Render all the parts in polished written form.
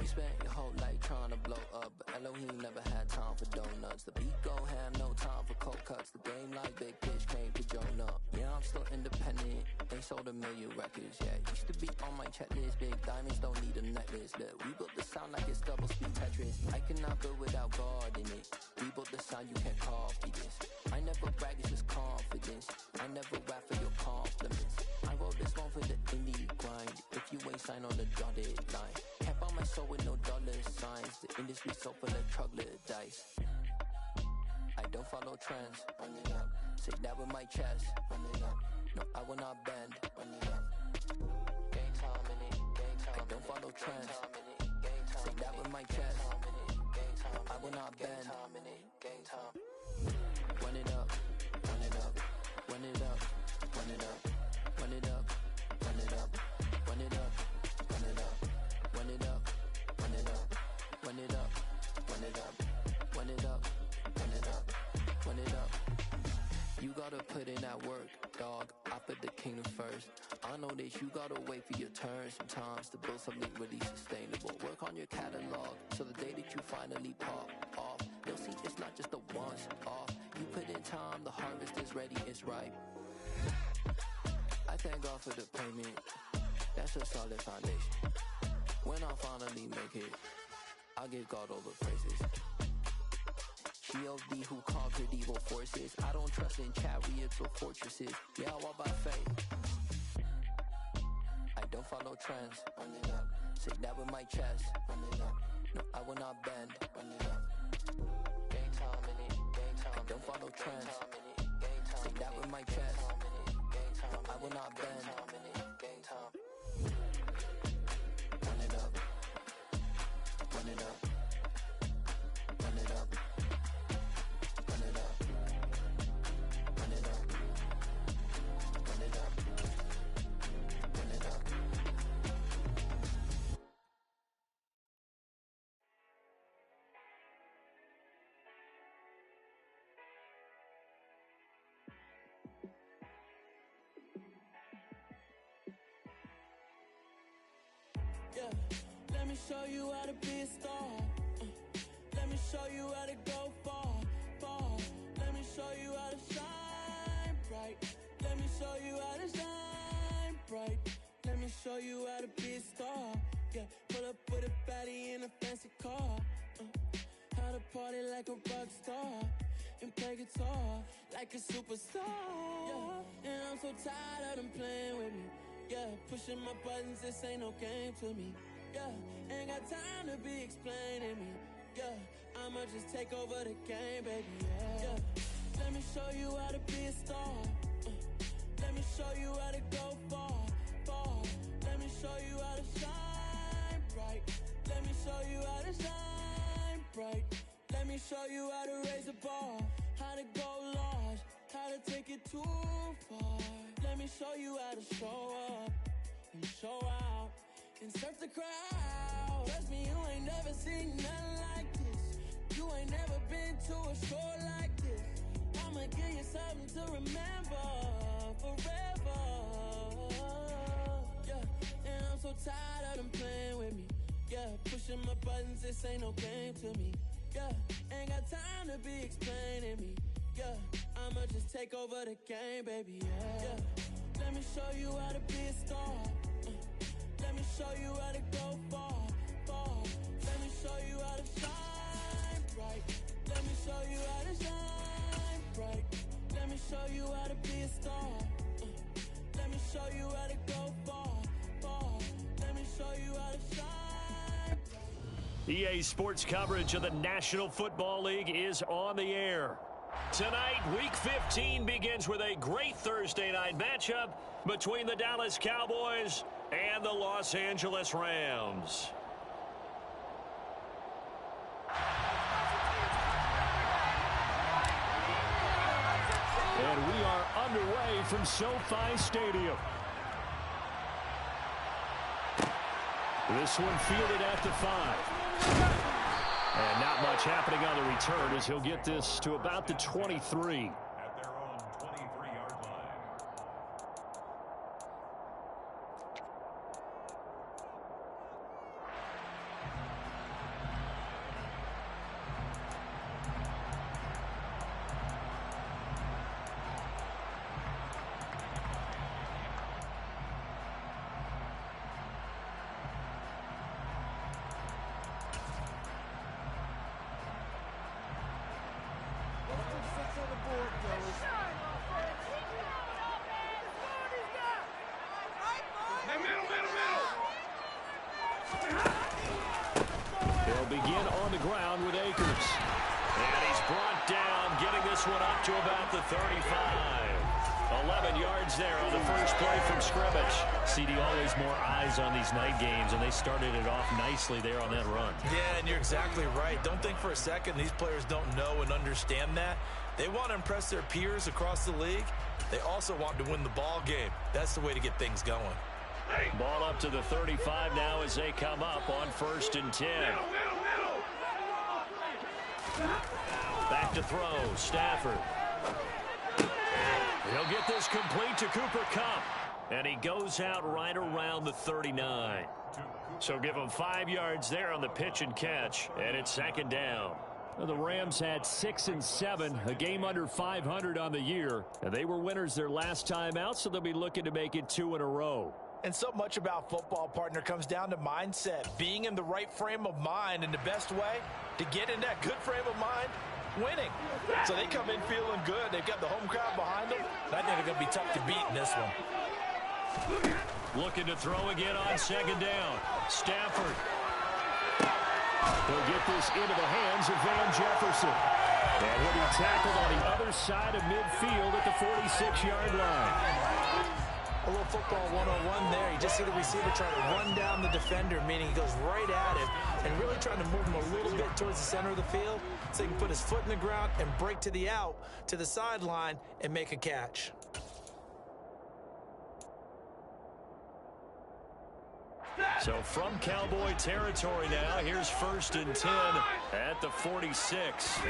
You spent your whole life trying to blow up, but Elohim never had time for donuts. The beat go have no time for cold cuts. The game like Big Fish came to Jonah. Yeah, I'm still independent. They sold 1 million records. Yeah, used to be on my checklist. Big diamonds don't need a necklace. Look, we built the sound like it's double speed Tetris. I cannot build without God in it. We built the sound, you can't copy this. I never brag, it's just confidence. I never rap for your compliments. I wrote this one for the indie grind. If you ain't signed on the dotted line, can't buy my soul with no dollar signs. The industry so full of troglodytes. I don't follow trends. Run it up. Say that with my chest. Run it up. No, I will not bend. Run it up. Gang time in it. Gang time. I don't follow trends. Say that with my chest. No, I will not bend. Gang time. Run it up. Run it up. Run it up. Run it up. Run it up. Run it up. Run it up. Run it up. Run it up. Run it up. Run it up. Run it up. Run it up. Run it up. Run it up. You gotta put in that work, dog. I put the kingdom first. I know that you gotta wait for your turn sometimes to build something really sustainable. Work on your catalog so the day that you finally pop off, you'll see it's not just a once off. You put in time, the harvest is ready, it's ripe. I thank God for the payment. That's a solid foundation. When I finally make it, I'll give God all the praises. G.O.D. who conquered evil forces. I don't trust in chariots or fortresses. Yeah, I walk by faith. I don't follow trends. Run it up. Say that with my chest. Run it up. No, I will not bend. Run it up. Gang time in it. Gang time. I don't follow trends. Say that with my chest. No, I will not bend. Gang time. Run it up. Run it up. Run it up. Run it up. Run it up. Run it up. Run it up. Yeah, let me show you how to be a star. Let me show you how to go far, far. Let me show you how to shine bright. Let me show you how to shine bright. Let me show you how to be a star. Yeah, pull up with a baddie in a fancy car. How to party like a rock star and play guitar like a superstar. Yeah, and I'm so tired of them playing with me. Yeah, pushing my buttons, this ain't no game to me. Yeah, ain't got time to be explaining me. Yeah, I'ma just take over the game, baby. Yeah, let me show you how to be a star. Let me show you how to go far, far. Let me show you how to shine bright. Let me show you how to shine bright. Let me show you how to raise a bar, how to go large, how to take it too far. Let me show you how to show up and show out and surf the crowd. Trust me, you ain't never seen nothing like this. You ain't never been to a show like this. I'ma give you something to remember forever. Yeah, and I'm so tired of them playing with me. Yeah, pushing my buttons, this ain't no game to me. Yeah, ain't got time to be explaining me. Yeah, I'ma just take over the game, baby. Yeah, let me show you how to be a star. Let me show you how to go far, far. Let me show you how to shine bright. Let me show you how to shine bright. Let me show you how to be a star. Let me show you how to go far, far. Let me show you how to shine. EA Sports coverage of the National Football League is on the air. Tonight, Week 15 begins with a great Thursday night matchup between the Dallas Cowboys and the Los Angeles Rams. And we are underway from SoFi Stadium. This one fielded at the 5. And not much happening on the return as he'll get this to about the 23. At their own 23-yard line. They'll begin on the ground with Akers. And he's brought down, getting this one up to about the 35. 11 yards there on the first play from scrimmage. CD, always more eyes on these night games, and they started it off nicely there on that run. Yeah, and you're exactly right. Don't think for a second these players don't know and understand that. They want to impress their peers across the league. They also want to win the ball game. That's the way to get things going. Ball up to the 35 now as they come up on 1st and 10. Back to throw, Stafford. He'll get this complete to Cooper Kupp. And he goes out right around the 39. So give him 5 yards there on the pitch and catch. And it's 2nd down. Well, the Rams had 6 and 7, a game under 500 on the year. And they were winners their last time out, so they'll be looking to make it 2 in a row. And so much about football, partner, comes down to mindset. Being in the right frame of mind, and the best way to get in that good frame of mind, winning. So they come in feeling good. They've got the home crowd behind them. And I think they're going to be tough to beat in this one. Looking to throw again on 2nd down. Stafford. He'll get this into the hands of Van Jefferson. And he'll be tackled on the other side of midfield at the 46-yard line. A little football 101 there. You just see the receiver trying to run down the defender, meaning he goes right at him and really trying to move him a little bit towards the center of the field so he can put his foot in the ground and break to the out, to the sideline, and make a catch. So from Cowboy territory now, here's 1st and 10 at the 46.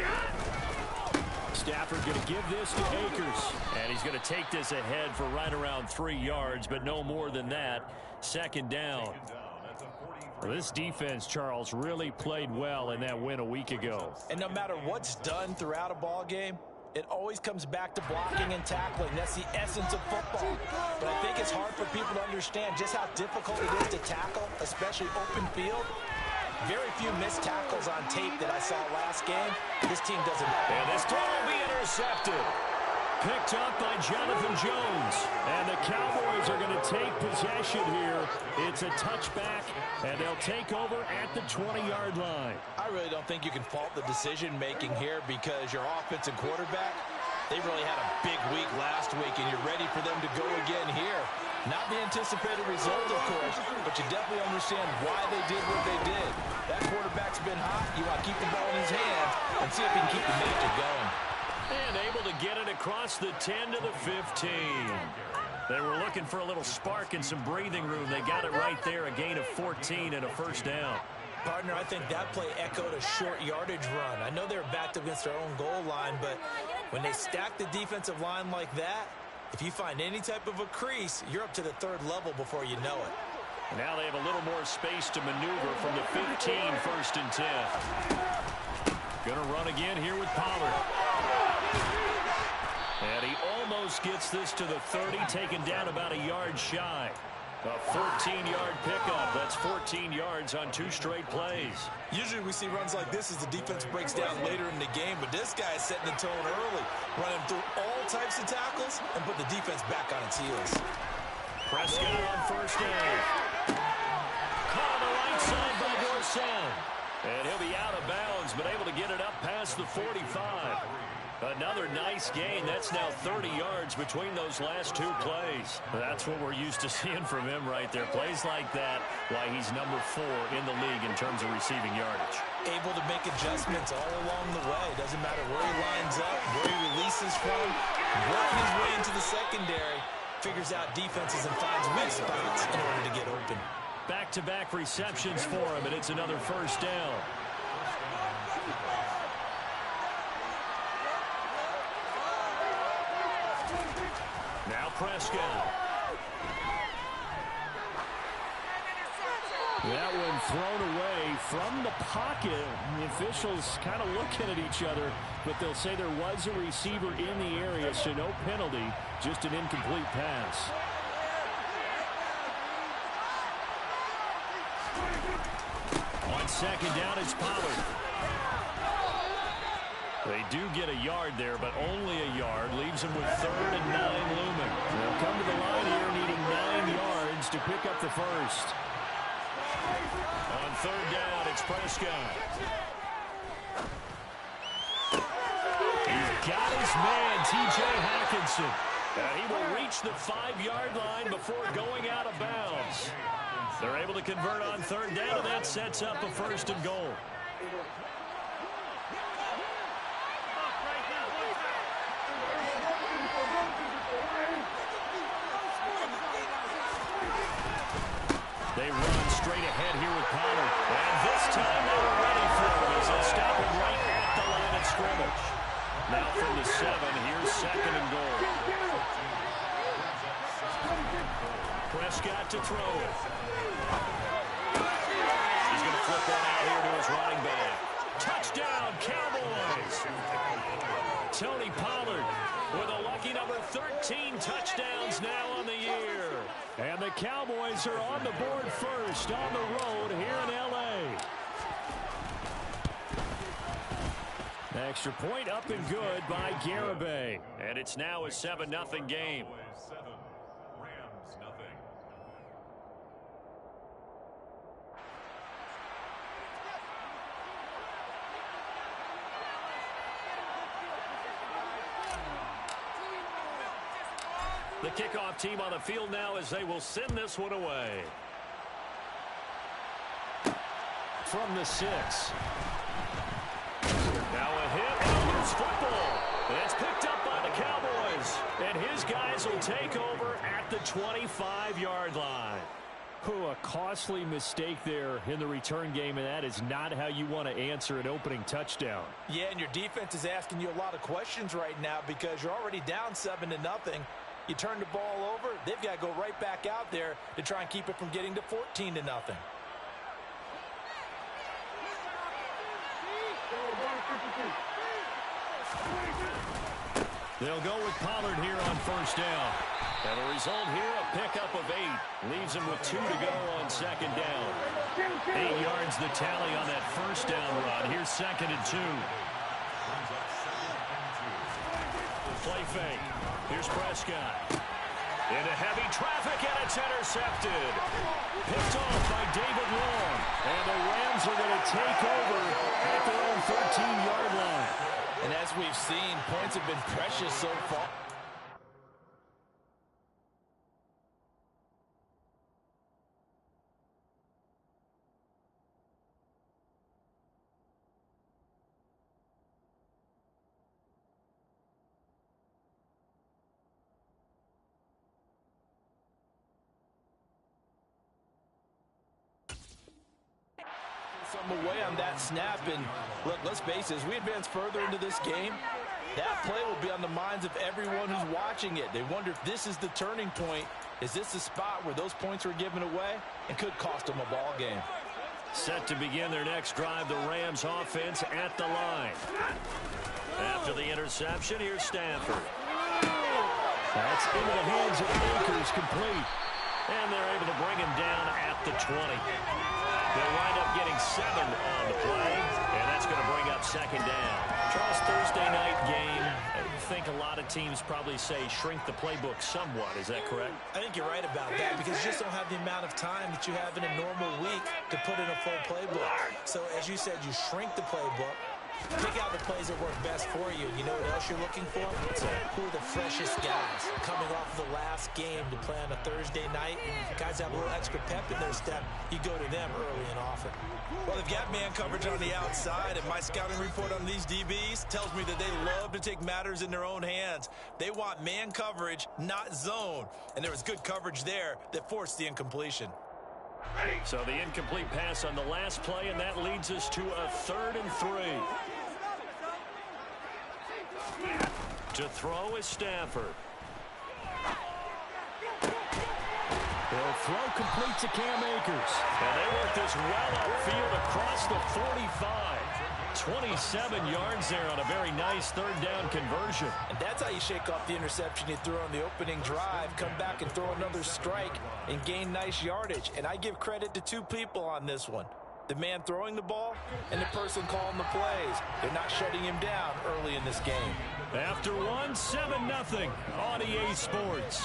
Stafford going to give this to Akers. And he's going to take this ahead for right around 3 yards, but no more than that. 2nd down. Well, this defense, Charles, really played well in that win a week ago. And no matter what's done throughout a ball game, it always comes back to blocking and tackling. That's the essence of football. But I think it's hard for people to understand just how difficult it is to tackle, especially open field. Very few missed tackles on tape that I saw last game. This team doesn't. And this throw will be intercepted. Picked up by Jonathan Jones. And the Cowboys are going to take possession here. It's a touchback, and they'll take over at the 20-yard line. I really don't think you can fault the decision-making here because your offensive quarterback, they really had a big week last week, and you're ready for them to go again here. Not the anticipated result, of course, but you definitely understand why they did what they did. That quarterback's been hot. You want to keep the ball in his hands and see if he can keep the magic going. And able to get it across the 10 to the 15. They were looking for a little spark and some breathing room. They got it right there, a gain of 14 and a 1st down. Partner, I think that play echoed a short yardage run. I know they're backed against their own goal line, but when they stack the defensive line like that, if you find any type of a crease, you're up to the 3rd level before you know it. And now they have a little more space to maneuver from the 15, 1st and 10. Gonna run again here with Pollard. And he almost gets this to the 30, taken down about a yard shy. A 14-yard pickup. That's 14 yards on 2 straight plays. Usually we see runs like this as the defense breaks down later in the game, but this guy is setting the tone early, running through all types of tackles and put the defense back on its heels. Prescott on 1st down. Caught on the right side by Dorsett. And he'll be out of bounds, but able to get it up past the 45. Another nice gain. That's now 30 yards between those last 2 plays. That's what we're used to seeing from him right there. Plays like that, why he's number 4 in the league in terms of receiving yardage. Able to make adjustments all along the way. Doesn't matter where he lines up, where he releases from, working his way into the secondary, figures out defenses and finds weak spots in order to get open. Back-to-back receptions for him, and it's another 1st down. Now Prescott. That one thrown away from the pocket. The officials kind of looking at each other, but they'll say there was a receiver in the area, so no penalty, just an incomplete pass. On 2nd down, it's Pollard. They do get a yard there, but only a yard. Leaves them with 3rd and 9 looming. They'll come to the line here needing 9 yards to pick up the first. On 3rd down, it's Prescott. He's got his man, T.J. Hawkinson. And he will reach the 5-yard line before going out of bounds. They're able to convert on 3rd down, and that sets up a 1st and goal. They run straight ahead here with Pollard. And this time they were ready for him as they stop him right at the line of scrimmage. Now from the 7, here's 2nd and goal. Prescott to throw it. He's going to flip that out here to his running back. Touchdown, Cowboys! Tony Pollard with a lucky number 13 touchdowns now on the year. And the Cowboys are on the board first on the road here in L.A. Extra point up and good by Garibay. And it's now a 7-0 game. Cowboys 7, Rams nothing. The kickoff team on the field now as they will send this one away. From the 6. Now a hit and a loose football. It's picked up by the Cowboys. And his guys will take over at the 25-yard line. A costly mistake there in the return game, and that is not how you want to answer an opening touchdown. Yeah, and your defense is asking you a lot of questions right now because you're already down 7-0. You turn the ball over, they've got to go right back out there to try and keep it from getting to 14-0. They'll go with Pollard here on 1st down. And the result here, a pickup of 8. Leaves him with 2 to go on 2nd down. 8 yards the tally on that 1st down run. Here's 2nd and 2. Play fake. Here's Prescott. Into heavy traffic, and it's intercepted. Picked off by David Long. And the Rams are going to take over at their own 13-yard line. And as we've seen, points have been precious so far. Some away on that snap, and look, let's face it, as we advance further into this game, that play will be on the minds of everyone who's watching it. They wonder if this is the turning point. Is this the spot where those points are given away and could cost them a ball game? Set to begin their next drive, the Rams offense at the line. After the interception, here's Stafford. That's into the hands of Akers, complete. And they're able to bring him down at the 20. They'll wind up getting 7 on the play, and that's going to bring up 2nd down. Charles, Thursday night game, I think a lot of teams probably say shrink the playbook somewhat. Is that correct? I think you're right about that because you just don't have the amount of time that you have in a normal week to put in a full playbook. So, as you said, you shrink the playbook. Pick out the plays that work best for you. You know what else you're looking for? Who are the freshest guys coming off the last game to play on a Thursday night? Guys have a little extra pep in their step. You go to them early and often. Well, they've got man coverage on the outside, and my scouting report on these DBs tells me that they love to take matters in their own hands. They want man coverage, not zone. And there was good coverage there that forced the incompletion. So the incomplete pass on the last play, and that leads us to a 3rd and 3. To throw is Stafford. They'll throw complete to Cam Akers. And they work this well upfield across the 45. 27 yards there on a very nice 3rd down conversion. And that's how you shake off the interception you threw on the opening drive, come back and throw another strike and gain nice yardage. And I give credit to 2 people on this one. the man throwing the ball and the person calling the plays. They're not shutting him down early in this game. After one, 7-0 on EA Sports.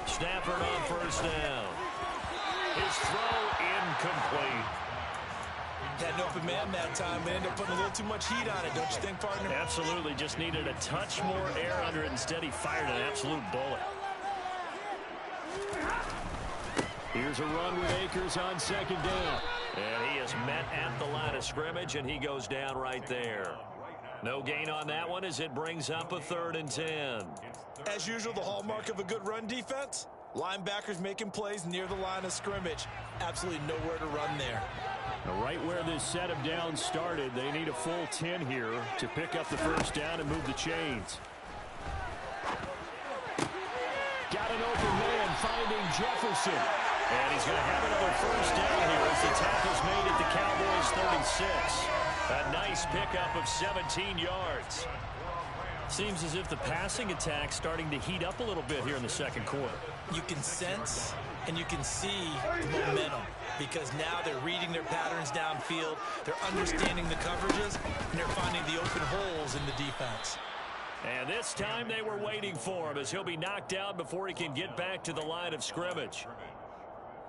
Stafford on first down. His throw incomplete. Had an open man that time, but ended up putting a little too much heat on it, don't you think, partner? Absolutely. Just needed a touch more air under it. Instead, he fired an absolute bullet. Here's a run with Akers on second down. And he is met at the line of scrimmage, and he goes down right there. No gain on that one as it brings up a 3rd and 10. As usual, the hallmark of a good run defense, linebackers making plays near the line of scrimmage. Absolutely nowhere to run there. Right where this set of downs started, they need a full 10 here to pick up the first down and move the chains. Got an open man finding Jefferson. And he's going to have another first down here as the tackle's made at the Cowboys' 36. A nice pickup of 17 yards. Seems as if the passing attack's starting to heat up a little bit here in the second quarter. You can sense and you can see the momentum because now they're reading their patterns downfield, they're understanding the coverages, and they're finding the open holes in the defense. And this time they were waiting for him as he'll be knocked down before he can get back to the line of scrimmage.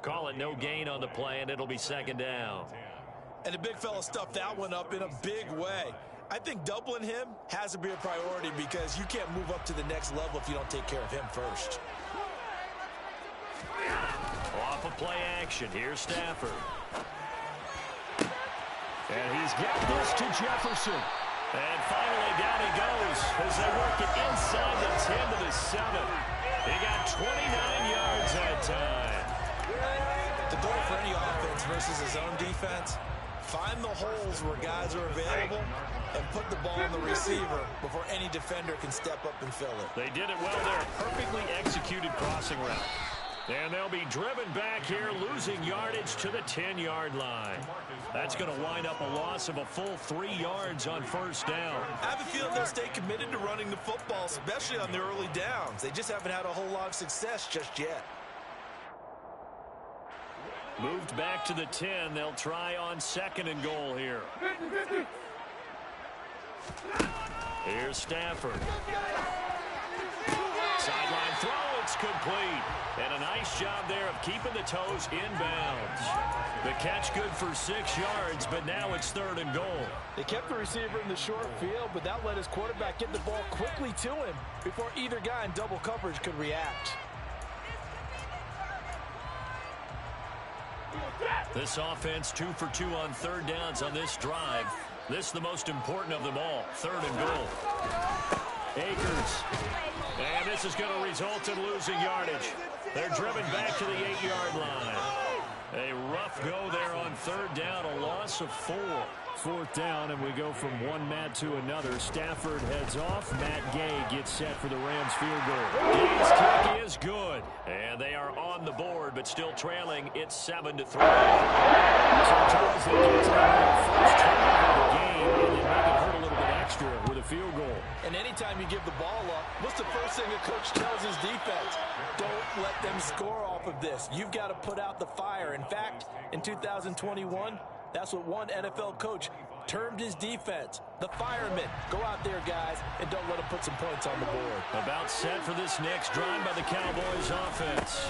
Call it no gain on the play, and it'll be second down. And the big fella stuffed that one up in a big way. I think doubling him has to be a priority because you can't move up to the next level if you don't take care of him first. Off of play action, here's Stafford. And he's got this to Jefferson. And finally down he goes as they work it inside the 10 to the 7. He got 29 yards that time. The goal for any offense versus his own defense, find the holes where guys are available and put the ball on the receiver before any defender can step up and fill it. They did it well there. Perfectly executed crossing route. And they'll be driven back here, losing yardage to the 10-yard line. That's going to wind up a loss of a full 3 yards on first down. I have a feeling they'll stay committed to running the football, especially on the early downs. They just haven't had a whole lot of success just yet. Moved back to the 10. They'll try on 2nd and goal here. Here's Stafford. Sideline throw. It's complete. And a nice job there of keeping the toes inbounds. The catch good for 6 yards, but now it's 3rd and goal. They kept the receiver in the short field, but that let his quarterback get the ball quickly to him before either guy in double coverage could react. This offense 2 for 2 on 3rd downs on this drive. This is the most important of them all. 3rd and goal. Akers. And this is going to result in losing yardage. They're driven back to the 8-yard line. A rough go there on 3rd down, a loss of 4. 4th down, and we go from one Matt to another. Stafford heads off. Matt Gay gets set for the Rams field goal. Gay's kick is good. And they are on the board, but still trailing. It's 7-3. So Charles, they get to their first turnover of the game, and they make it hurt a little bit extra with a field goal. And anytime you give the ball up, what's the first thing a coach tells his defense? Don't let them score off of this. You've got to put out the fire. In fact, in 2021, that's what one NFL coach termed his defense. The firemen. Go out there, guys, and don't let them put some points on the board. About set for this next drive by the Cowboys offense.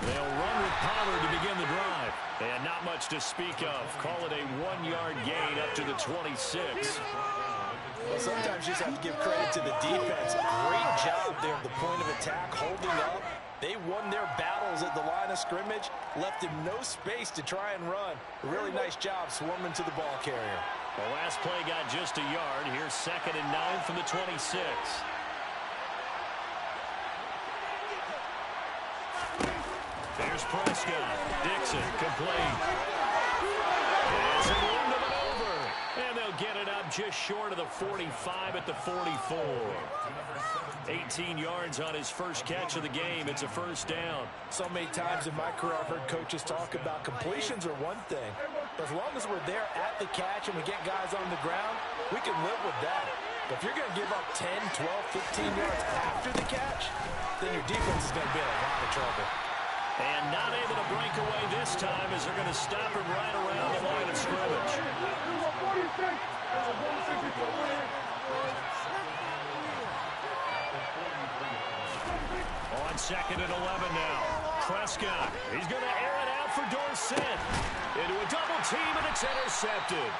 They'll run with Pollard to begin the drive. And not much to speak of. Call it a 1-yard gain up to the 26. Well, sometimes you just have to give credit to the defense. Great job there at the point of attack, holding up. They won their battles at the line of scrimmage, left him no space to try and run. A really nice job swarming to the ball carrier. The last play got just a yard. Here's 2nd and 9 from the 26. There's Prescott. Dixon complete. It's a run of it over. And they'll get it out up just short of the 45 at the 44. 18 yards on his first catch of the game. It's a first down. So many times in my career I've heard coaches talk about completions are one thing. But as long as we're there at the catch and we get guys on the ground, we can live with that. But if you're going to give up 10, 12, 15 yards after the catch, then your defense is going to be in a lot of trouble. And not able to break away this time as they're going to stop him right around the line of scrimmage. On 2nd and 11 now. Prescott, he's going to air it out for Dorsett. Into a double team, and it's intercepted.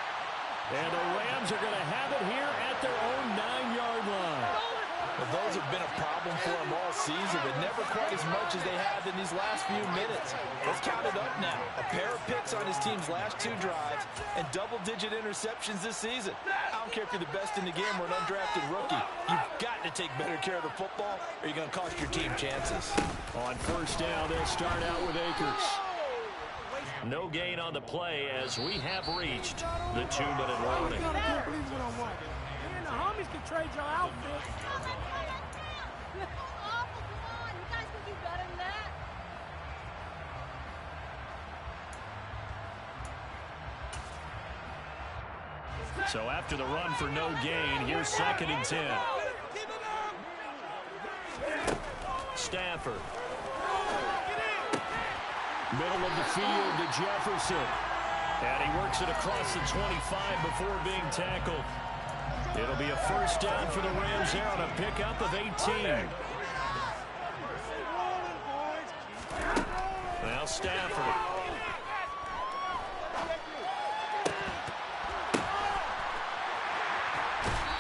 And the Rams are going to have it here at their own 9-yard line. Well, those have been a problem for them all season, but never quite as much as they have in these last few minutes. Let's count it up now. A pair of picks on his team's last 2 drives and double-digit interceptions this season. I don't care if you're the best in the game or an undrafted rookie. You've got to take better care of the football or you're going to cost your team chances. On first down, they'll start out with Akers. No gain on the play as we have reached the 2-minute warning. The homies can trade your outfit. So after the run for no gain, here's 2nd and 10. Stafford. Middle of the field to Jefferson. And he works it across the 25 before being tackled. It'll be a first down for the Rams there on a pickup of 18. Now Stafford.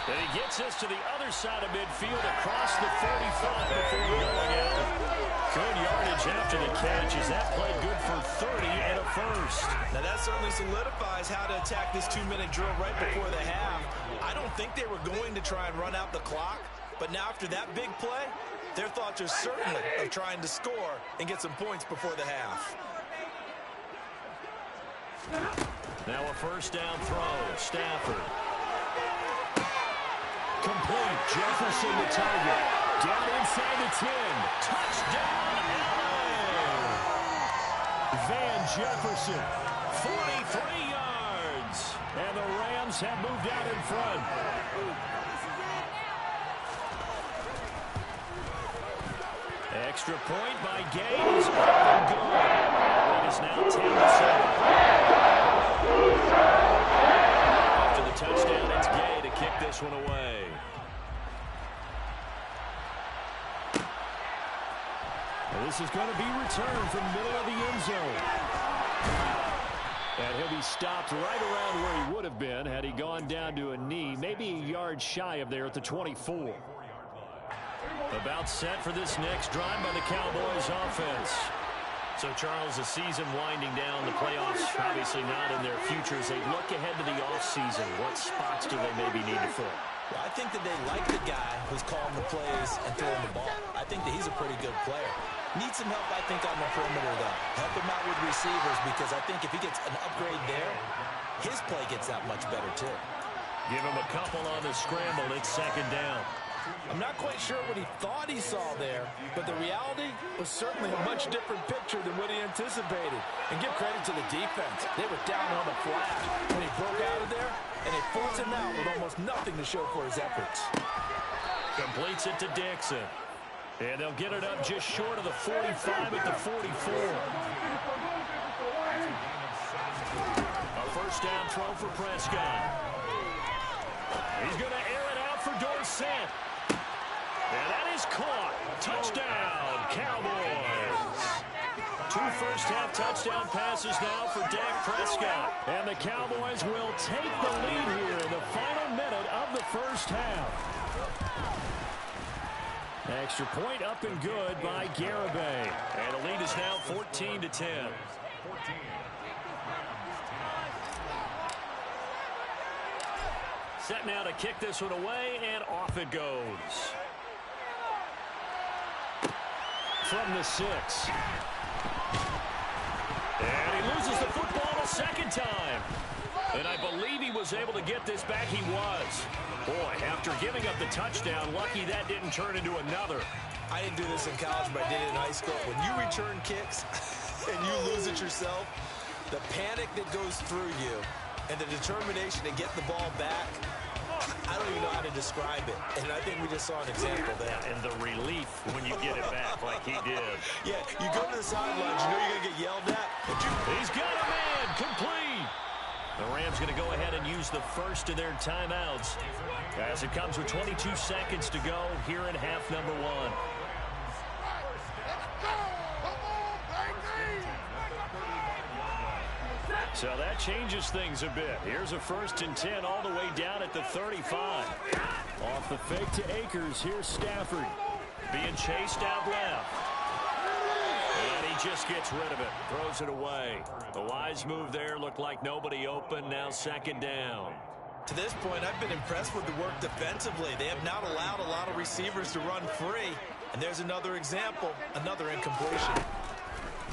And he gets us to the other side of midfield across the 45 before going out. Good yardage after the catch as that played good for 30 and a first. Now that certainly solidifies how to attack this 2-minute drill right before the half. I don't think they were going to try and run out the clock, but now after that big play, their thoughts are certainly of trying to score and get some points before the half. Now a first down throw. Stafford. Complete. Jefferson the target. Down inside the 10. Touchdown, LA! Van Jefferson, 43 yards. And the Rams have moved out in front. Extra point by Gay is up and good. It is now 10-7. After the touchdown, it's Gay to kick this one away. This is going to be returned from the middle of the end zone. And he'll be stopped right around where he would have been had he gone down to a knee, maybe a yard shy of there at the 24. About set for this next drive by the Cowboys offense. So, Charles, the season winding down, the playoffs obviously not in their future. As they look ahead to the offseason, what spots do they maybe need to fill? Well, I think that they like the guy who's calling the plays and throwing the ball. I think that he's a pretty good player. Needs some help, I think, on the perimeter, though. Help him out with receivers because I think if he gets an upgrade there, his play gets that much better, too. Give him a couple on the scramble. It's 2nd down. I'm not quite sure what he thought he saw there, but the reality was certainly a much different picture than what he anticipated. And give credit to the defense. They were down on the flash when he broke out of there, and they forced him out with almost nothing to show for his efforts. Completes it to Dixon. And they'll get it up just short of the 45 at the 44. A first down throw for Prescott. He's going to air it out for Dorsett. And that is caught. Touchdown, Cowboys. 2 first-half touchdown passes now for Dak Prescott. And the Cowboys will take the lead here in the final minute of the first half. Extra point up and good by Garibay. And the lead is now 14-10. Set now to kick this one away, and off it goes. From the 6. And he loses the football a second time. And I believe he was able to get this back. He was. Boy, after giving up the touchdown, lucky that didn't turn into another. I didn't do this in college, but I did it in high school. When you return kicks and you lose it yourself, the panic that goes through you and the determination to get the ball back, I don't even know how to describe it. And I think we just saw an example of that. And the relief when you get it back like he did. Yeah, you go to the sidelines, you know you're going to get yelled at. He's got a man, complete. The Rams going to go ahead and use the first of their timeouts as it comes with 22 seconds to go here in half number 1. So that changes things a bit. Here's a 1st and 10 all the way down at the 35. Off the fake to Akers. Here's Stafford being chased out left. And he just gets rid of it. Throws it away. The wise move there. Looked like nobody open. Now 2nd down. To this point, I've been impressed with the work defensively. They have not allowed a lot of receivers to run free. And there's another example. Another incompletion.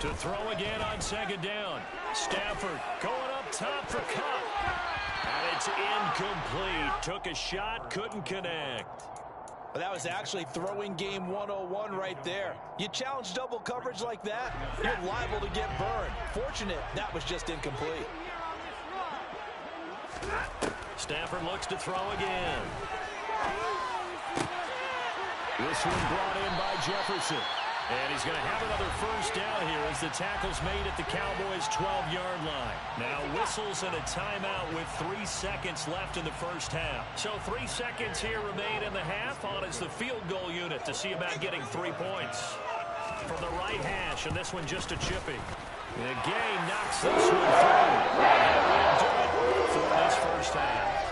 To throw again on 2nd down. Stafford going up top for Cup. And it's incomplete. Took a shot, couldn't connect. Well, that was actually throwing game 101 right there. You challenge double coverage like that, you're liable to get burned. Fortunate, that was just incomplete. Stafford looks to throw again. This one brought in by Jefferson. And he's going to have another 1st down here as the tackle's made at the Cowboys' 12-yard line. Now whistles and a timeout with 3 seconds left in the 1st half. So 3 seconds here remain in the half on as the field goal unit to see about getting 3 points. From the right hash, and this one just a chippy. And Gay knocks this one through. And we'll do it for this 1st half.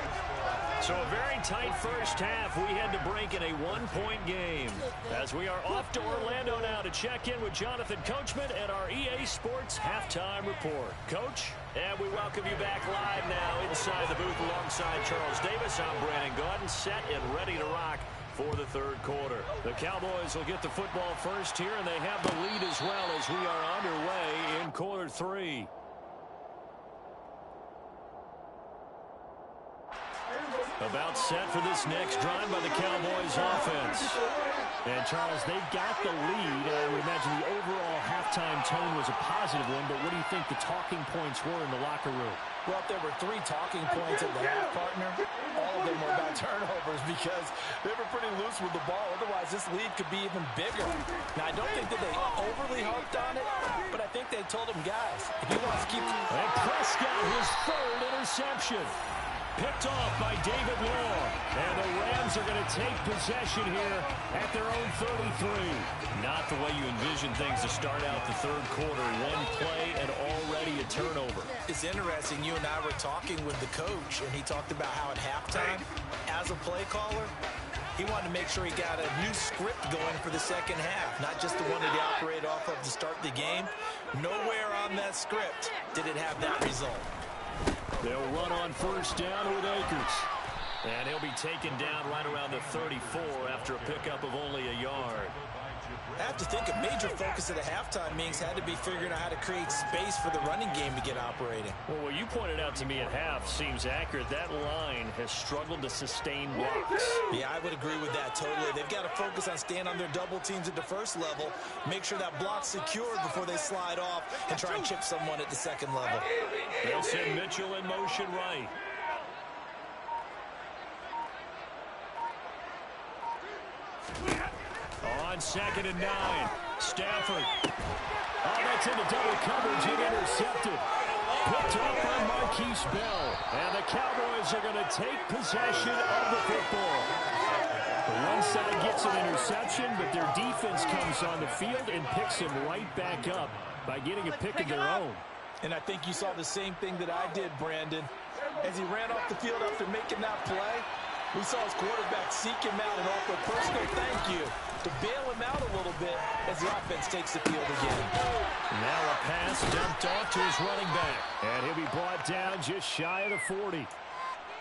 So a very tight 1st half. We had to break in a 1-point game. As we are off to Orlando now to check in with Jonathan Coachman and our EA Sports Halftime Report. Coach, and we welcome you back live now inside the booth alongside Charles Davis. I'm Brandon Gaudin, set and ready to rock for the 3rd quarter. The Cowboys will get the football first here, and they have the lead as well as we are underway in quarter 3. About set for this next drive by the Cowboys offense. And Charles, they've got the lead. I would imagine the overall halftime tone was a positive one, but what do you think the talking points were in the locker room? Well, if there were 3 talking points at the half, partner, all of them were about turnovers because they were pretty loose with the ball. Otherwise, this lead could be even bigger. Now, I don't think that they overly harped on it, but I think they told them, guys, if you want to keep... And Prescott, his 3rd interception. Picked off by David Long. And the Rams are going to take possession here at their own 33. Not the way you envision things to start out the 3rd quarter. 1 play and already a turnover. It's interesting. You and I were talking with the coach, and he talked about how at halftime, as a play caller, he wanted to make sure he got a new script going for the 2nd half, not just the one that he operated off of to start the game. Nowhere on that script did it have that result. They'll run on 1st down with Akers. And he'll be taken down right around the 34 after a pickup of only a yard. I have to think a major focus at the halftime meetings had to be figuring out how to create space for the running game to get operating. Well, what you pointed out to me at half seems accurate. That line has struggled to sustain blocks. Yeah, I would agree with that totally. They've got to focus on staying on their double teams at the 1st level, make sure that block's secured before they slide off and try and chip someone at the 2nd level. They'll send Mitchell in motion right. On 2nd and 9, Stafford. Oh, that's into double coverage and intercepted. Picked up by Marquise Bell. And the Cowboys are going to take possession of the football. The one side gets an interception, but their defense comes on the field and picks him right back up by getting a pick of their own. And I think you saw the same thing that I did, Brandon. As he ran off the field after making that play, we saw his quarterback seek him out and offer a personal thank you to bail him out a little bit as the offense takes the field again. Now a pass dumped off to his running back. And he'll be brought down just shy of the 40.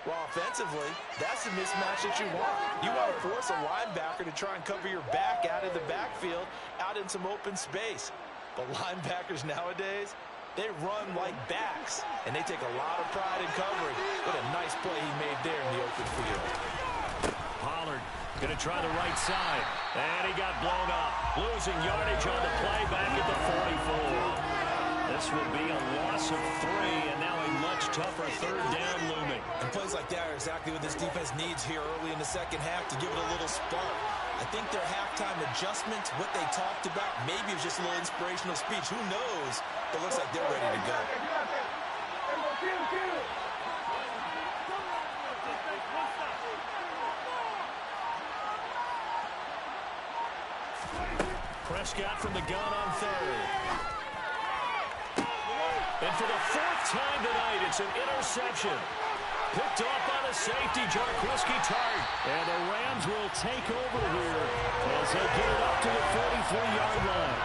Well, offensively, that's the mismatch that you want. You want to force a linebacker to try and cover your back out of the backfield, out in some open space. But linebackers nowadays, they run like backs, and they take a lot of pride in covering. What a nice play he made there in the open field. Pollard going to try the right side, and he got blown up. Losing yardage on the play back at the 44. This will be a loss of 3, and now a much tougher third down looming. And plays like that are exactly what this defense needs here early in the second half to give it a little spark. I think their halftime adjustment, what they talked about, maybe it was just a little inspirational speech. Who knows? But it looks like they're ready to go. Prescott from the gun on third. And for the 4th time tonight, it's an interception. Picked off by the safety, Jarquiski Tart. And the Rams will take over here as they get it up to the 43-yard line.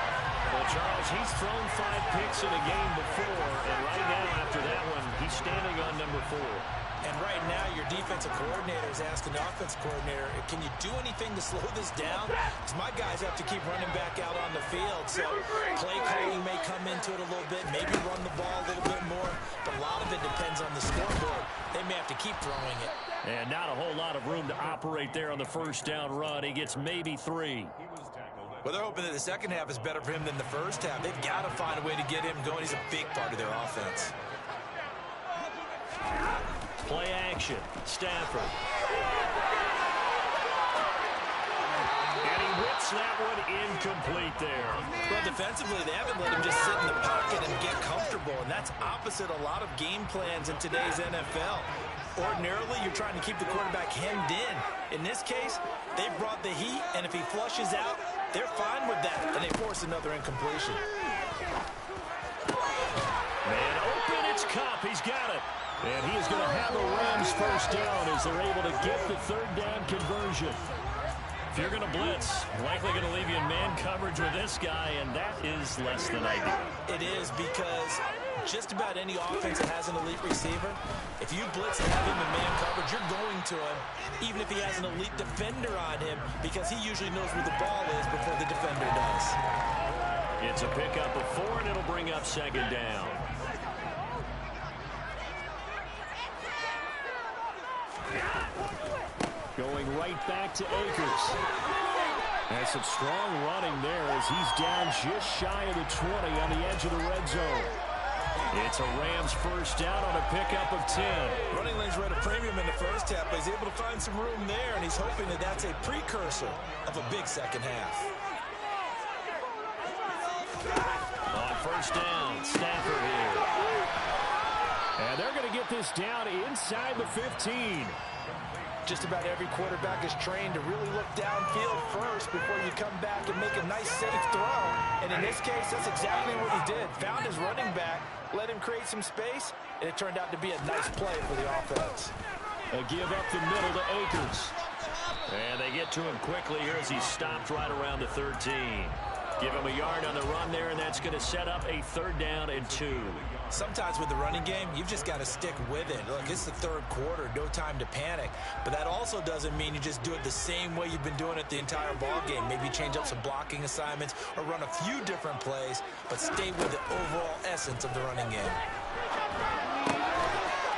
Well, Charles, he's thrown 5 picks in a game before, and right now after that one, he's standing on number 4. And right now, your defensive coordinator is asking the offensive coordinator, can you do anything to slow this down? Because my guys have to keep running back out on the field. So play calling may come into it a little bit, maybe run the ball a little bit more. But a lot of it depends on the scoreboard. They may have to keep throwing it. And not a whole lot of room to operate there on the first down run. He gets maybe 3. Well, they're hoping that the second half is better for him than the first half. They've got to find a way to get him going. He's a big part of their offense. Play action. Stafford. And he whips that one incomplete there. Well, defensively, they haven't let him just sit in the pocket and get comfortable, and that's opposite a lot of game plans in today's NFL. Ordinarily, you're trying to keep the quarterback hemmed in. In this case, they brought the heat, and if he flushes out, they're fine with that, and they force another incompletion. Man open, it's Kupp. He's got it. And he is going to have the Rams first down as they're able to get the third down conversion. If you're going to blitz, likely going to leave you in man coverage with this guy, and that is less than ideal. It is, because just about any offense that has an elite receiver, if you blitz and have him in man coverage, you're going to him, even if he has an elite defender on him, because he usually knows where the ball is before the defender does. It's a pickup of 4, and it'll bring up second down. Going right back to Akers. And some strong running there as he's down just shy of the 20 on the edge of the red zone. It's a Rams first down on a pickup of 10. Running lanes were at a premium in the first half, but he's able to find some room there, and he's hoping that that's a precursor of a big second half. On first down, Stafford here. And they're going to get this down inside the 15. Just about every quarterback is trained to really look downfield first before you come back and make a nice, safe throw. And in this case, that's exactly what he did. Found his running back, let him create some space, and it turned out to be a nice play for the offense. A give up the middle to Akers. And they get to him quickly here as he stopped right around the 13. Give him a yard on the run there, and that's going to set up a third down and 2. Sometimes with the running game, you've just got to stick with it. Look, it's the third quarter, no time to panic. But that also doesn't mean you just do it the same way you've been doing it the entire ball game. Maybe change up some blocking assignments or run a few different plays, but stay with the overall essence of the running game.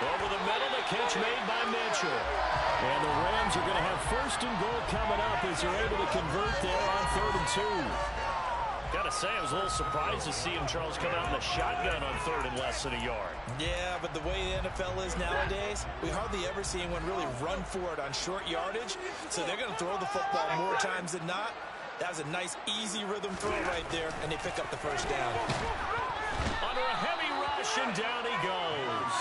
Over the middle, the catch made by Mitchell. And the Rams are going to have first and goal coming up as they're able to convert there on 3rd and 2. Gotta say, I was a little surprised to see him, Charles, come out in a shotgun on 3rd and less than a yard. Yeah, but the way the NFL is nowadays, we hardly ever see anyone really run for it on short yardage. So they're going to throw the football more times than not. That was a nice, easy rhythm throw right there, and they pick up the first down. Under a heavy rush, and down he goes.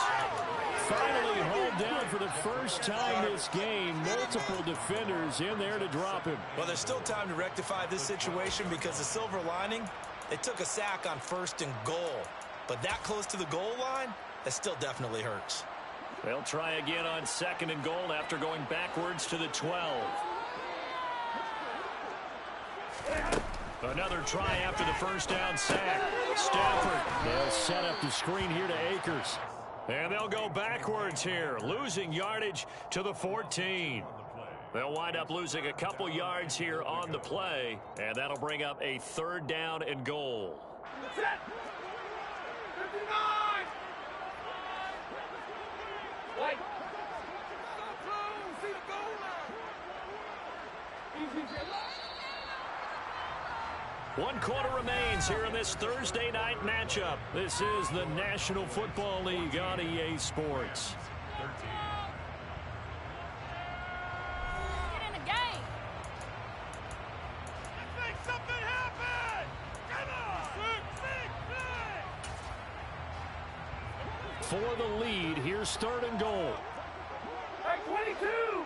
Finally hauled down for the first time this game. Multiple defenders in there to drop him. Well, there's still time to rectify this situation because the silver lining, they took a sack on 1st and goal. But that close to the goal line, that still definitely hurts. They'll try again on 2nd and goal after going backwards to the 12. Another try after the first down sack. Stafford, they'll set up the screen here to Akers. And they'll go backwards here, losing yardage to the 14. They'll wind up losing a couple yards here on the play, and that'll bring up a 3rd down and goal. One quarter remains here in this Thursday night matchup. This is the National Football League on EA Sports. 13. Get in the game. Let's make something happen. Come on. For the lead, here's third and goal. Hey, 22. Yes,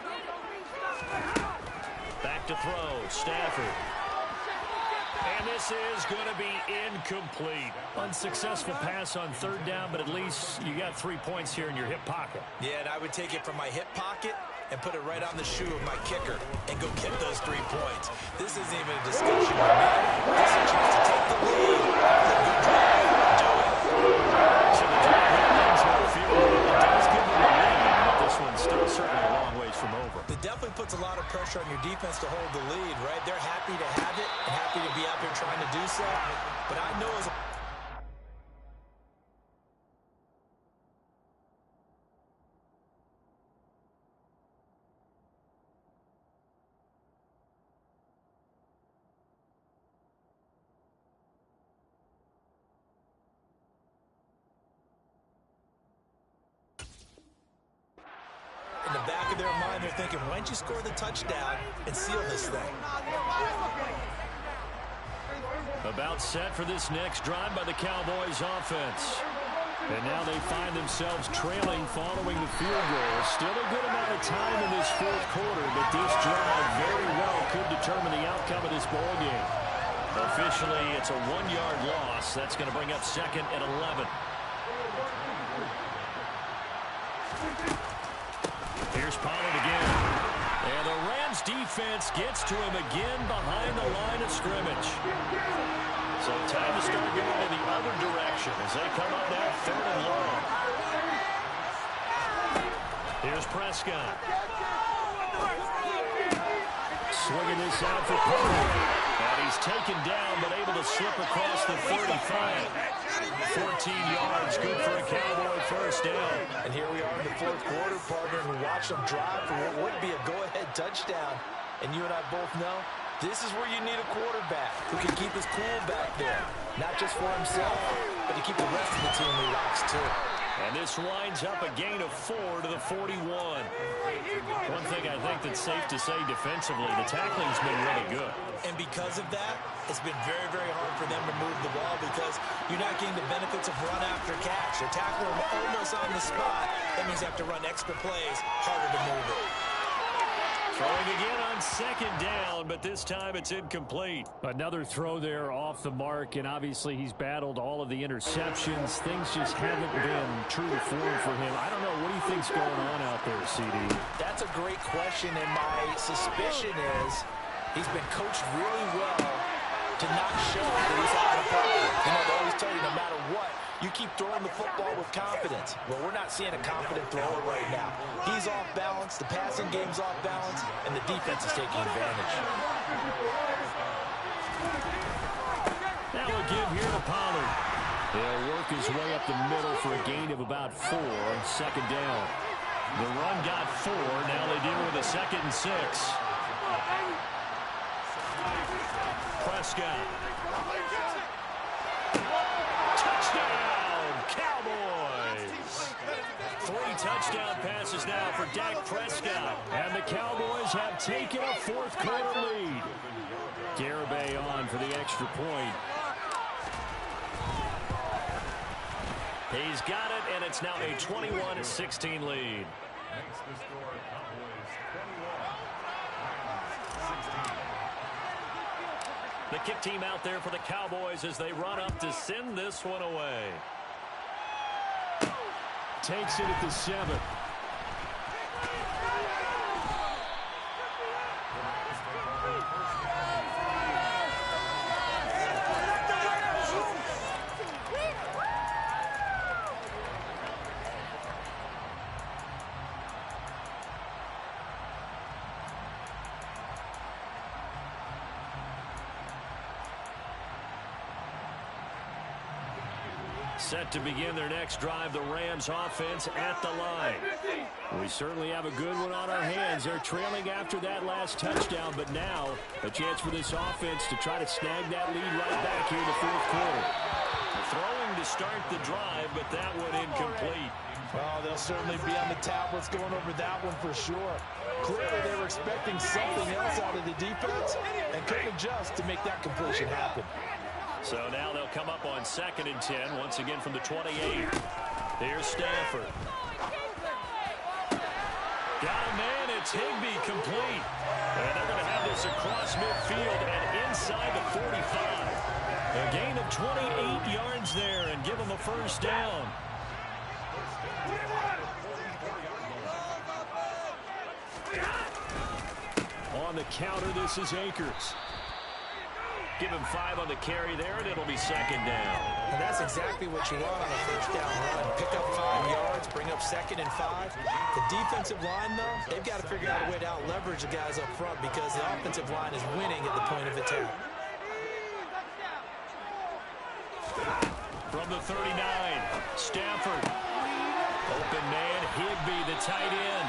let's get it. Back to throw, Stafford. And this is going to be incomplete. Unsuccessful pass on third down, but at least you got 3 points here in your hip pocket. Yeah, and I would take it from my hip pocket and put it right on the shoe of my kicker and go get those 3 points. This isn't even a discussion for me. This is a chance to take the lead after a good drive. Do it. So the drive ends with a field goal. It does give them a lead, but this one's still certainly a long ways from over. It definitely puts a lot of pressure on your defense to hold the lead, right? They're happy to have it and happy to be out there trying to do so. But I know as a in the back of their mind, they're thinking, why don't you score the touchdown and seal this thing? About set for this next drive by the Cowboys offense. And now they find themselves trailing following the field goal. Still a good amount of time in this fourth quarter, but this drive very well could determine the outcome of this ball game. Officially, it's a 1-yard loss. That's going to bring up second and 11. Here's Pollard again. And the Rams defense gets to him again behind the line of scrimmage. So time to start going in the other direction as they come up now third and long. Here's Prescott. Swinging this out for Pollard. And he's taken down but able to slip across the 35. 14 yards, good for a Cowboy first down. And here we are in the fourth quarter, partner, and we watch them drive for what would be a go-ahead touchdown. And you and I both know this is where you need a quarterback who can keep his cool back there. Not just for himself, but to keep the rest of the team relaxed too. And this winds up a gain of 4 to the 41. One thing I think that's safe to say defensively, the tackling's been really good. And because of that, it's been very, very hard for them to move the ball because you're not getting the benefits of run after catch. They're tackling them almost on the spot. That means you have to run extra plays, harder to move it. Throwing again on second down, but this time it's incomplete. Another throw there off the mark, and obviously he's battled all of the interceptions. Things just haven't been true to form for him. I don't know. What do you think's going on out there, CD? That's a great question, and my suspicion is he's been coached really well to not show that he's having a problem. You know, they always tell you no matter what, you keep throwing the football with confidence. Well, we're not seeing a confident thrower right now. He's off balance, the passing game's off balance, and the defense is taking advantage. Now a give here to Pollard. He'll work his way up the middle for a gain of about 4. Second down. The run got 4. Now they deal with a 2nd and 6. Prescott. Touchdown, Cowboys. 3 touchdown passes now for Dak Prescott. And the Cowboys have taken a fourth quarter lead. Garibay on for the extra point. He's got it, and it's now a 21-16 lead. Next to score, Cowboys 21. 16. The kick team out there for the Cowboys as they run up to send this one away. Takes it at the 7. set to begin their next drive, the Rams offense at the line. We certainly have a good one on our hands. They're trailing after that last touchdown, but now a chance for this offense to try to snag that lead right back here in the fourth quarter. Throwing to start the drive, but that one incomplete. Well, they'll certainly be on the tablets going over that one for sure. Clearly, they were expecting something else out of the defense and couldn't adjust to make that completion happen. So now they'll come up on 2nd and 10, once again from the 28. Here's Stafford. Got a man, it's Higbee, complete. And they're going to have this across midfield and inside the 45. A gain of 28 yards there and give them a first down. On the counter, this is Akers. Give him 5 on the carry there, and it'll be 2nd down. And that's exactly what you want on a first down run. Pick up 5 yards, bring up 2nd and 5. The defensive line, though, they've got to figure out a way to out-leverage the guys up front because the offensive line is winning at the point of attack. From the 39, Stafford. Open man, Higbee, the tight end.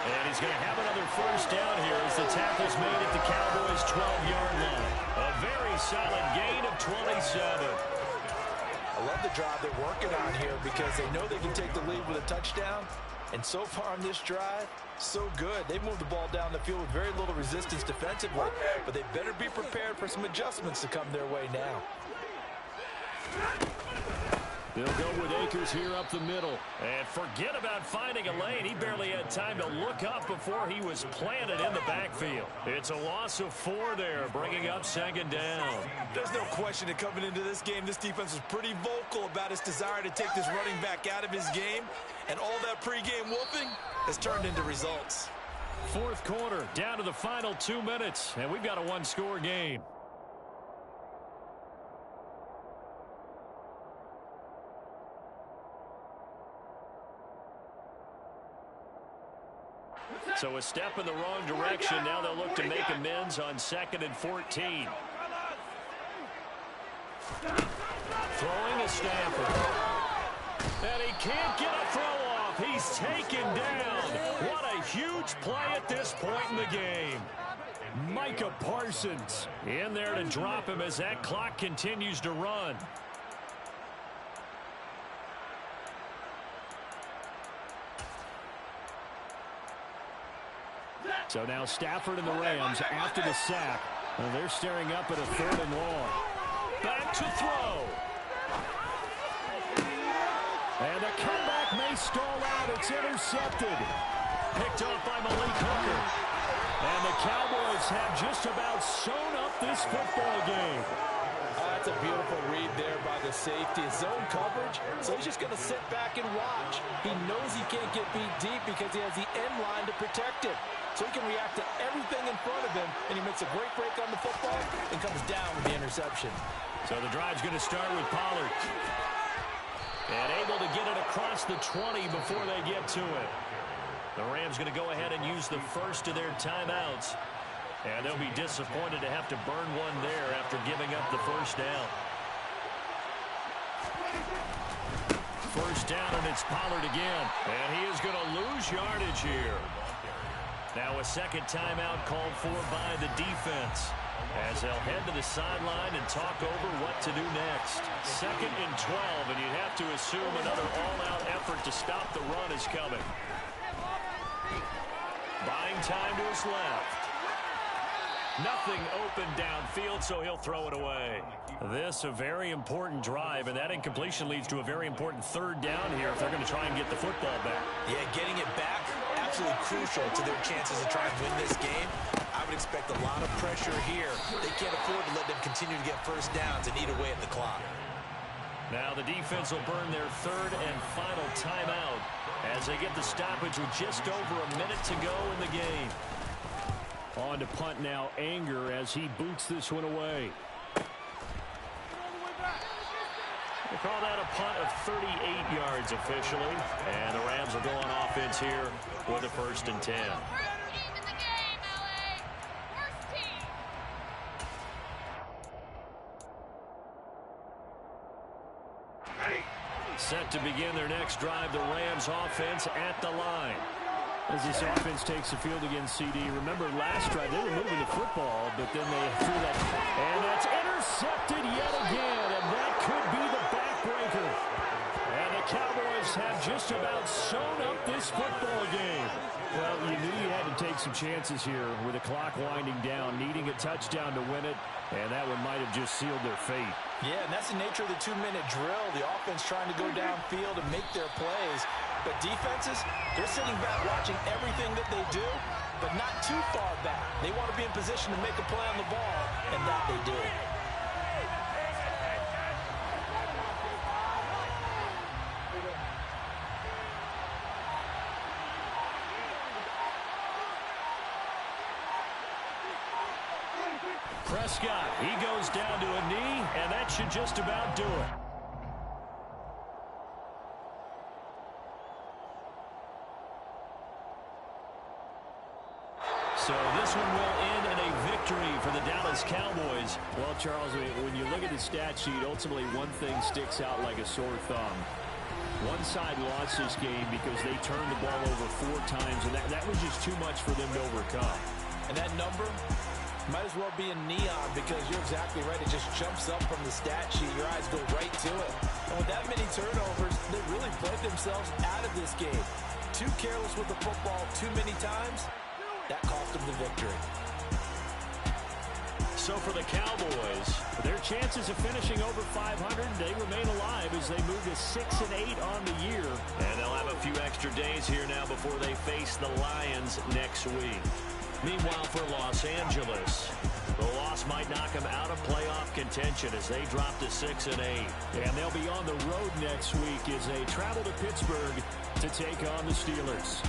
And he's going to have another first down here as the tackle's made at the Cowboys' 12-yard line. A very solid gain of 27. I love the drive they're working on here because they know they can take the lead with a touchdown. And so far on this drive, so good. They've moved the ball down the field with very little resistance defensively. But they better be prepared for some adjustments to come their way now. They'll go with Akers here up the middle. And forget about finding a lane. He barely had time to look up before he was planted in the backfield. It's a loss of 4 there, bringing up 2nd down. There's no question that coming into this game, this defense was pretty vocal about its desire to take this running back out of his game. And all that pregame whooping has turned into results. Fourth quarter, down to the final 2 minutes, and we've got a one-score game. So a step in the wrong direction. Now they'll look to make amends on 2nd and 14. Throwing a Stafford. And he can't get a throw off. He's taken down. What a huge play at this point in the game. Micah Parsons in there to drop him as that clock continues to run. So now Stafford and the Rams after the sack. Well, they're staring up at a 3rd and long. Back to throw. And the comeback may stall out. It's intercepted. Picked off by Malik Hooker. And the Cowboys have just about sewn up this football game. That's a beautiful read there by the safety. Zone coverage, so he's just going to sit back and watch. He knows he can't get beat deep because he has the end line to protect him. So he can react to everything in front of him, and he makes a great break on the football and comes down with the interception. So the drive's going to start with Pollard. And able to get it across the 20 before they get to it. The Rams going to go ahead and use the first of their timeouts. And they'll be disappointed to have to burn one there after giving up the first down. First down, and it's Pollard again. And he is going to lose yardage here. Now a second timeout called for by the defense as they'll head to the sideline and talk over what to do next. 2nd and 12, and you'd have to assume another all-out effort to stop the run is coming. Buying time to his left. Nothing open downfield, so he'll throw it away. This a very important drive, and that incompletion leads to a very important 3rd down here if they're going to try and get the football back. Yeah, getting it back, absolutely crucial to their chances to try and win this game. I would expect a lot of pressure here. They can't afford to let them continue to get first downs and eat away at the clock. Now the defense will burn their 3rd and final timeout as they get the stoppage with just over a minute to go in the game. On to punt now, Anger, as he boots this one away. We'll call that a punt of 38 yards officially. And the Rams will go on offense here with a 1st and 10. Set to begin their next drive, the Rams offense at the line. As this offense takes the field against CD, remember last drive they were moving the football, but then they threw that. And that's intercepted yet again, and that could be the backbreaker. And the Cowboys have just about sewn up this football game. Well, you knew you had to take some chances here with the clock winding down, needing a touchdown to win it, and that one might have just sealed their fate. Yeah, and that's the nature of the 2-minute drill. The offense trying to go downfield and make their plays. But defenses, they're sitting back watching everything that they do, but not too far back. They want to be in position to make a play on the ball, and that they do. Prescott, he goes down to a knee, and that should just about do it. So this one will end in a victory for the Dallas Cowboys. Well, Charles, when you look at the stat sheet, ultimately one thing sticks out like a sore thumb. One side lost this game because they turned the ball over 4 times, and that was just too much for them to overcome. And that number might as well be in neon because you're exactly right. It just jumps up from the stat sheet. Your eyes go right to it. And with that many turnovers, they really played themselves out of this game. Too careless with the football too many times. That cost them the victory. So for the Cowboys, their chances of finishing over 500, they remain alive as they move to 6-8 on the year. And they'll have a few extra days here now before they face the Lions next week. Meanwhile, for Los Angeles, the loss might knock them out of playoff contention as they drop to 6-8. And they'll be on the road next week as they travel to Pittsburgh to take on the Steelers.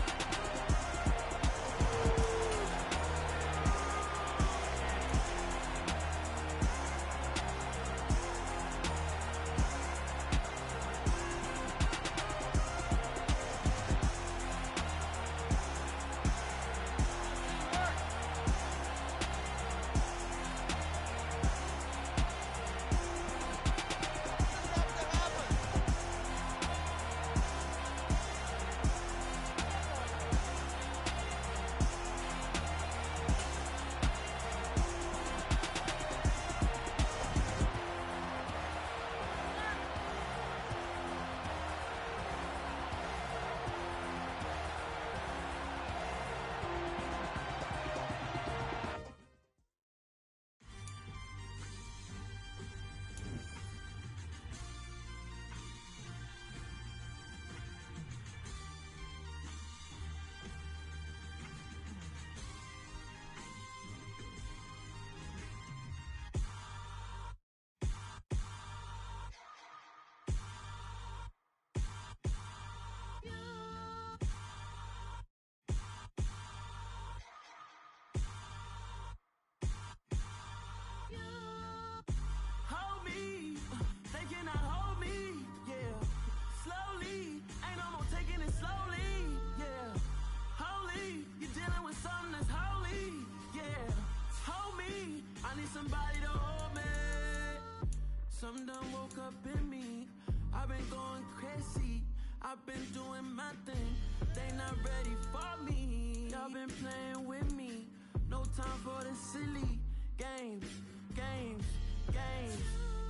Something done woke up in me. I've been going crazy. I've been doing my thing. They not ready for me. Y'all been playing with me. No time for the silly games.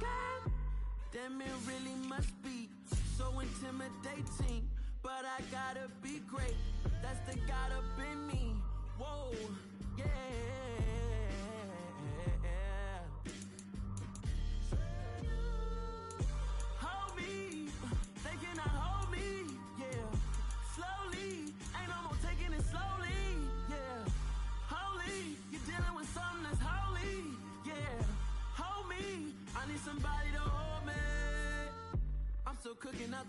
God damn, it really must be so intimidating. But I gotta be great.